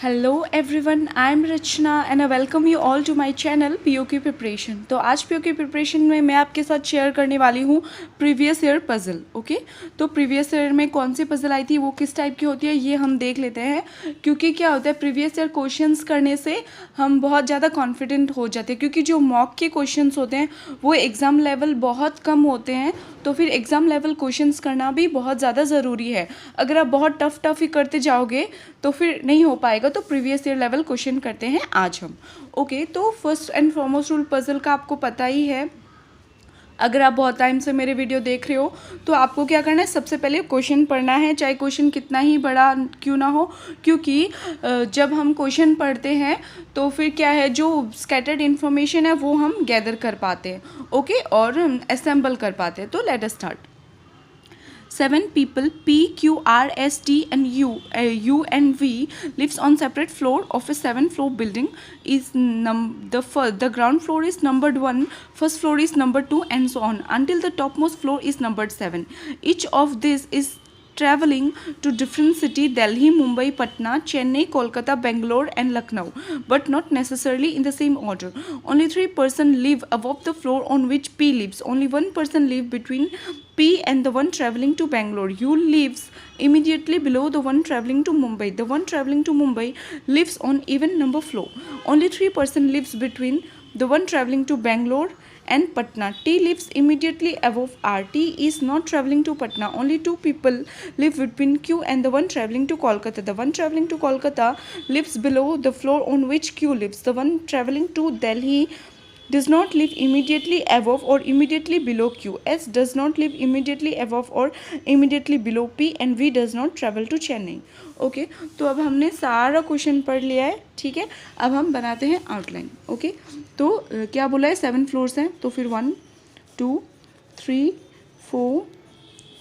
Hello everyone, I am Rachna and I welcome you all to my channel POK preparation. तो आज PoK preparation में मैं आपके साथ शेयर करने वाली हूँ प्रीवियस ईयर पज़ल। ओके, तो प्रीवियस ईयर में कौन सी पज़ल आई थी, वो किस टाइप की होती है, ये हम देख लेते हैं। क्योंकि क्या होता है, प्रीवियस ईयर क्वेश्चंस करने से हम बहुत ज़्यादा कॉन्फिडेंट हो जाते हैं। क्योंकि जो मॉक के क्वेश्चंस होते हैं वो एग्ज़ाम लेवल बहुत कम होते हैं, तो फिर एग्ज़ाम लेवल क्वेश्चंस करना भी बहुत ज़्यादा ज़रूरी है। अगर आप बहुत टफ ही करते जाओगे तो फिर नहीं हो पाएगा। तो प्रीवियस ईयर लेवल क्वेश्चन करते हैं आज हम। ओके, तो first and foremost rule puzzle का आपको पता ही है। अगर आप बहुत टाइम से मेरे वीडियो देख रहे हो तो आपको क्या करना है, सबसे पहले क्वेश्चन पढ़ना है, चाहे क्वेश्चन कितना ही बड़ा क्यों ना हो। क्योंकि जब हम क्वेश्चन पढ़ते हैं तो फिर क्या है, जो स्कैटर्ड इन्फॉर्मेशन है वो हम गैदर कर पाते हैं। ओके, और असेंबल कर पाते हैं। तो let us start. 7 people P, Q, R, S, T and U and V lives on separate floor of a 7-floor building. The ground floor is numbered 1, first floor is numbered 2 and so on until the topmost floor is numbered 7. Each of this is traveling to different city: Delhi, Mumbai, Patna, Chennai, Kolkata, Bangalore and Lucknow, but not necessarily in the same order. Only 3 persons live above the floor on which P lives. Only 1 person lives between P and the one traveling to Bangalore. U lives immediately below the one traveling to Mumbai. The one traveling to Mumbai lives on even number floor. Only 3 persons lives between the one traveling to Bangalore and Patna. T lives immediately above R. T is not traveling to Patna. Only 2 people live between Q and the one traveling to Kolkata. The one traveling to Kolkata lives below the floor on which Q lives. The one traveling to Delhi does not live immediately above or immediately below Q. S does not live immediately above or immediately below P and V does not travel to Chennai. Okay, तो अब हमने सारा question पढ़ लिया है। ठीक है, अब हम बनाते हैं आउटलाइन। ओके, तो क्या बोला है, 7 फ्लोर्स हैं, तो फिर 1 2 3 4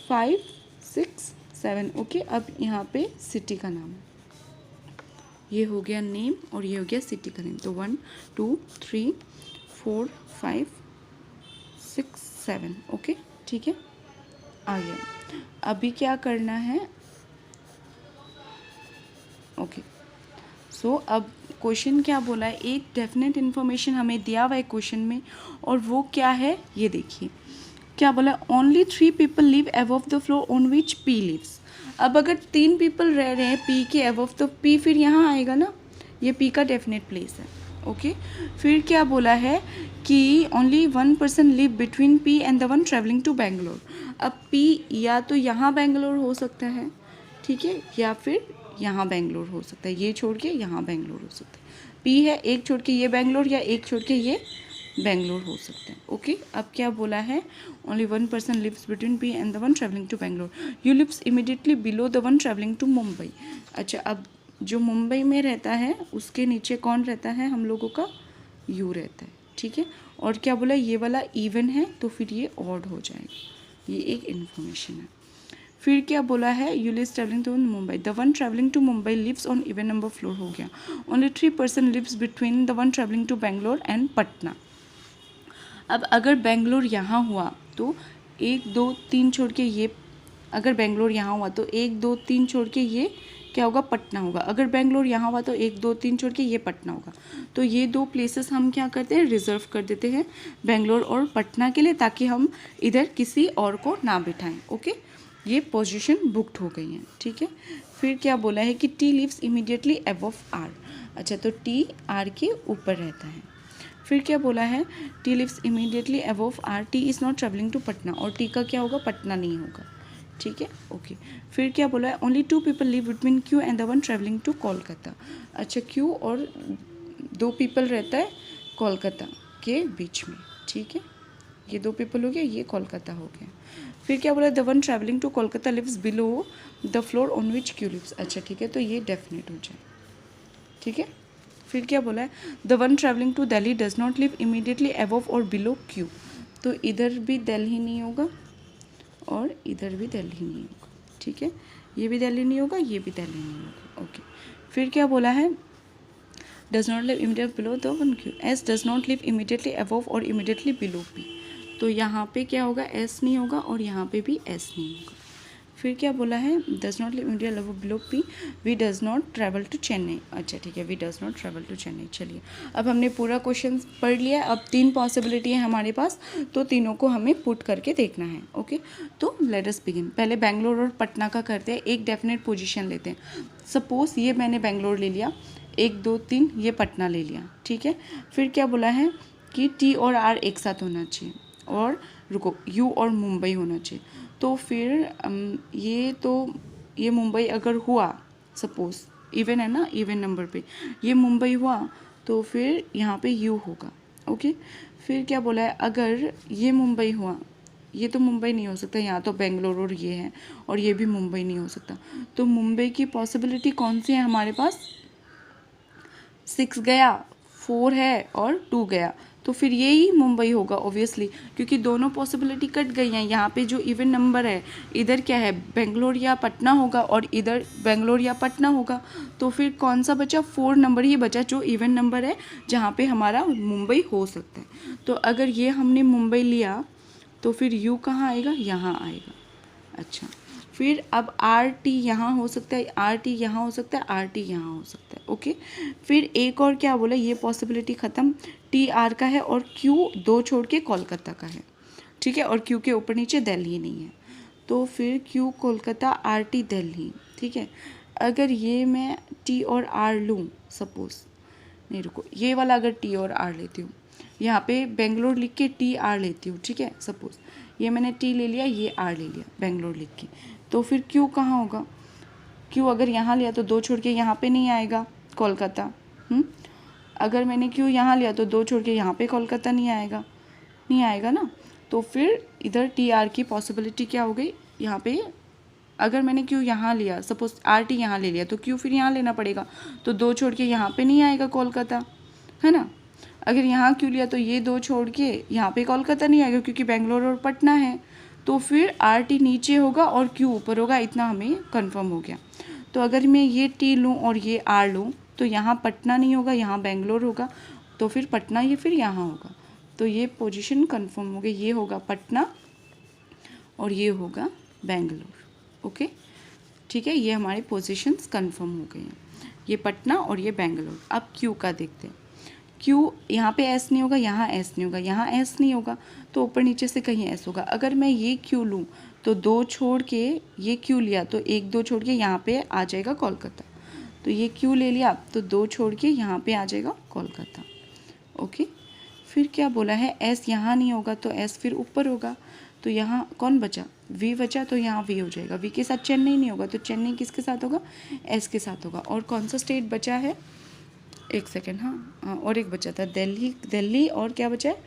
5 6 7। ओके, अब यहाँ पे सिटी का नाम, ये हो गया नेम और ये हो गया सिटी का नेम। तो 1 2 3 4 5 6 7। ओके, ठीक है, आ गया। अभी क्या करना है, ओके, सो अब क्वेश्चन क्या बोला है, एक डेफिनेट इन्फॉर्मेशन हमें दिया हुआ है क्वेश्चन में, और वो क्या है ये देखिए। क्या बोला, only 3 people live above the floor on which P lives. अब अगर 3 पीपल रह रहे हैं पी के अबव, तो पी फिर यहाँ आएगा ना, ये पी का डेफिनेट प्लेस है। ओके, फिर क्या बोला है कि only 1 person live between P and the one traveling to Bangalore. अब पी या तो यहाँ बैंगलोर हो सकता है, ठीक है, या फिर यहाँ बैंगलोर हो सकता है, ये छोड़ के यहाँ बैंगलोर हो सकता है। पी है, एक छोड़ के ये बैंगलोर, या एक छोड़ के ये बैंगलोर हो सकता है। ओके, अब क्या बोला है, only 1 person lives between P and the one traveling to Bangalore. U lives immediately below the one traveling to Mumbai. अच्छा, अब जो मुंबई में रहता है उसके नीचे कौन रहता है, हम लोगों का यू रहता है। ठीक है, और क्या बोला, ये वाला इवन है तो फिर ये ऑड हो जाएगा, ये एक इन्फॉर्मेशन है। फिर क्या बोला है, U lives traveling to Mumbai. The one traveling to Mumbai lives on even number floor हो गया। Only 3 person lives between the one traveling to Bangalore and Patna. अब अगर बेंगलोर यहाँ हुआ तो 1 2 3 छोड़ के ये, अगर बेंगलोर यहाँ हुआ तो 1 2 3 छोड़ के ये क्या होगा, पटना होगा। अगर बेंगलोर यहाँ हुआ तो 1 2 3 छोड़ के ये पटना होगा। तो ये 2 प्लेसेस हम क्या करते हैं, रिजर्व कर देते हैं बेंगलोर और पटना के लिए, ताकि हम इधर किसी और को ना बिठाएं। ओके, ये पोजीशन बुकड हो गई हैं। ठीक है, फिर क्या बोला है कि T lives immediately above R. अच्छा, तो टी आर के ऊपर रहता है। फिर क्या बोला है, T lives immediately above R. T is not traveling to Patna, और टी का क्या होगा, पटना नहीं होगा। ठीक है, ओके। फिर क्या बोला है, only 2 people live between Q and the one traveling to Kolkata. अच्छा, क्यू और 2 पीपल रहता है कोलकाता के बीच में। ठीक है, ये 2 पीपल हो गया, ये कोलकाता हो गया। फिर क्या बोला, the one traveling to Kolkata lives below the floor on which Q lives. अच्छा, ठीक है, तो ये डेफिनेट हो जाए। ठीक है, फिर क्या बोला है, the one traveling to Delhi does not live immediately above और बिलो क्यू। तो इधर भी दिल्ली नहीं होगा और इधर भी दिल्ली नहीं होगा। ठीक है, ये भी दिल्ली नहीं होगा, ये भी दिल्ली नहीं होगा। ओके, फिर क्या बोला है, does not live immediately below the one Q. S does not live immediately above और इमीडिएटली बिलो पी। तो यहाँ पे क्या होगा, एस नहीं होगा और यहाँ पे भी एस नहीं होगा। फिर क्या बोला है, does not live India love below P, V does not travel to Chennai. अच्छा ठीक है, V does not travel to Chennai. चलिए अब हमने पूरा क्वेश्चन पढ़ लिया। अब 3 पॉसिबिलिटी है हमारे पास, तो तीनों को हमें पुट करके देखना है। ओके, तो लेट अस बिगिन। पहले बेंगलोर और पटना का करते हैं, एक डेफिनेट पोजीशन लेते हैं। सपोज ये मैंने बेंगलोर ले लिया, 1 2 3 ये पटना ले लिया, ठीक है। फिर क्या बोला है कि टी और आर एक साथ होना चाहिए, और रुको यू और मुंबई होना चाहिए। तो फिर ये मुंबई अगर हुआ, सपोज इवन है ना, इवन नंबर पे ये मुंबई हुआ, तो फिर यहाँ पे यू होगा। ओके, फिर क्या बोला है, अगर ये मुंबई हुआ, ये तो मुंबई नहीं हो सकता, यहाँ तो बेंगलोर और ये है, और ये भी मुंबई नहीं हो सकता। तो मुंबई की पॉसिबिलिटी कौन सी है हमारे पास, 6 गया, 4 है और 2 गया, तो फिर ये ही मुंबई होगा ऑब्वियसली, क्योंकि दोनों पॉसिबिलिटी कट गई हैं। यहाँ पे जो इवन नंबर है, इधर क्या है, बेंगलोर या पटना होगा, और इधर बेंगलोर या पटना होगा। तो फिर कौन सा बचा, 4 नंबर ही बचा जो इवन नंबर है, जहाँ पे हमारा मुंबई हो सकता है। तो अगर ये हमने मुंबई लिया, तो फिर यू कहाँ आएगा, यहाँ आएगा। अच्छा, फिर अब आर टी यहाँ हो सकता है, आर टी यहाँ हो सकता है, आर टी यहाँ हो सकता है। ओके, फिर एक और क्या बोला, ये पॉसिबिलिटी ख़त्म, टी आर का है और क्यू 2 छोड़ के कोलकाता का है, ठीक है, और क्यू के ऊपर नीचे दिल्ली नहीं है। तो फिर Q Kolkata, R T Delhi, ठीक है। अगर ये मैं टी और आर लूँ, सपोज, नहीं रुको, ये वाला अगर टी और आर लेती हूँ, यहाँ पे बेंगलोर लिख के टी आर लेती हूँ, ठीक है। सपोज ये मैंने टी ले लिया, ये आर ले लिया बेंगलोर लिख के, तो फिर क्यू कहाँ होगा, क्यू अगर यहाँ लिया तो 2 छोड़ के यहाँ पे नहीं आएगा कोलकाता। अगर मैंने क्यू यहाँ लिया तो 2 छोड़ के यहाँ पे कोलकाता नहीं आएगा ना। तो फिर इधर टी आर की पॉसिबिलिटी क्या हो गई, यहाँ पे अगर मैंने क्यू यहाँ लिया, सपोज आर टी यहाँ ले लिया, तो क्यू फिर यहाँ लेना पड़ेगा, तो 2 छोड़ के यहाँ पे नहीं आएगा कोलकाता, है ना। अगर यहाँ क्यू लिया तो ये 2 छोड़ के यहाँ पे कोलकाता नहीं आएगा, क्योंकि बेंगलोर और पटना है। तो फिर आर टी नीचे होगा और क्यू ऊपर होगा, इतना हमें कंफर्म हो गया। तो अगर मैं ये टी लूँ और ये आर लूँ, तो यहाँ पटना नहीं होगा, यहाँ बेंगलोर होगा, तो फिर पटना ये फिर यहाँ होगा। तो ये पोजीशन कंफर्म हो गई, ये होगा पटना और ये होगा बेंगलोर। ओके, ठीक है, ये हमारी पोजीशंस कंफर्म हो गई हैं, ये पटना और ये बेंगलोर। अब क्यू का देखते हैं। क्यू यहाँ पे एस नहीं होगा, यहाँ एस नहीं होगा, यहाँ एस नहीं होगा, तो ऊपर नीचे से कहीं एस होगा। अगर मैं ये क्यू लूँ तो 2 छोड़ के ये क्यू लिया, तो 1 2 छोड़ के यहाँ पे आ जाएगा कोलकाता। तो ये क्यू ले लिया तो 2 छोड़ के यहाँ पे आ जाएगा कोलकाता। ओके, फिर क्या बोला है, एस यहाँ नहीं होगा, तो एस फिर ऊपर होगा। तो यहाँ कौन बचा, वी बचा, तो यहाँ वी हो जाएगा। वी के साथ चेन्नई नहीं होगा, तो चेन्नई किसके साथ होगा, एस के साथ होगा। और कौन सा स्टेट बचा है, एक सेकेंड, हाँ और एक बचा था, दिल्ली और क्या बचा है,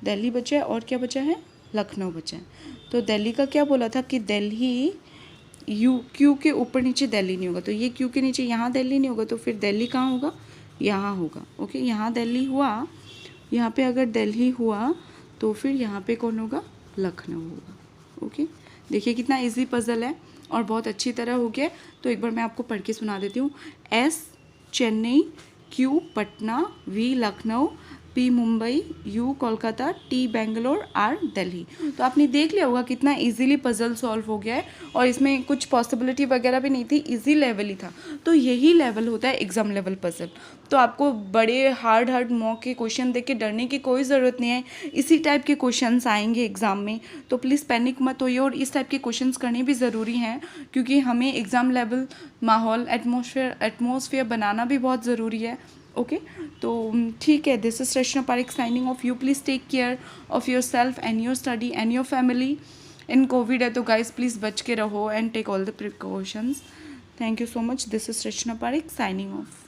दिल्ली बचा है, और क्या बचा है, लखनऊ बचा है। तो दिल्ली का क्या बोला था कि दिल्ली यू क्यू के ऊपर नीचे दिल्ली नहीं होगा, तो ये क्यू के नीचे यहाँ दिल्ली नहीं होगा, तो फिर दिल्ली कहाँ होगा, यहाँ होगा। ओके, यहाँ दिल्ली हुआ, यहाँ पे अगर दिल्ली हुआ तो फिर यहाँ पे कौन होगा, लखनऊ होगा। ओके, देखिए कितना इजी पजल है और बहुत अच्छी तरह हो गया। तो एक बार मैं आपको पढ़ के सुना देती हूँ। S Chennai, Q Patna, V Lucknow, P Mumbai, U Kolkata, T Bangalore, R Delhi. तो आपने देख लिया होगा कितना इजीली पजल सॉल्व हो गया है, और इसमें कुछ पॉसिबिलिटी वगैरह भी नहीं थी, इजी लेवल ही था। तो यही लेवल होता है एग्ज़ाम लेवल पजल। तो आपको बड़े हार्ड मॉक के क्वेश्चन देख के डरने की कोई ज़रूरत नहीं है, इसी टाइप के क्वेश्चंस आएंगे एग्ज़ाम में। तो प्लीज़ पैनिक मत होइए, और इस टाइप के क्वेश्चंस करने भी ज़रूरी हैं, क्योंकि हमें एग्ज़ाम लेवल माहौल एटमॉस्फेयर बनाना भी बहुत ज़रूरी है। ओके, तो ठीक है, this is Rachna Pareek signing off. You please take care of your self and your study and your family. In covid है तो गाइज प्लीज़ बच के रहो and take all the precautions. Thank you so much. This is Rachna Pareek signing of.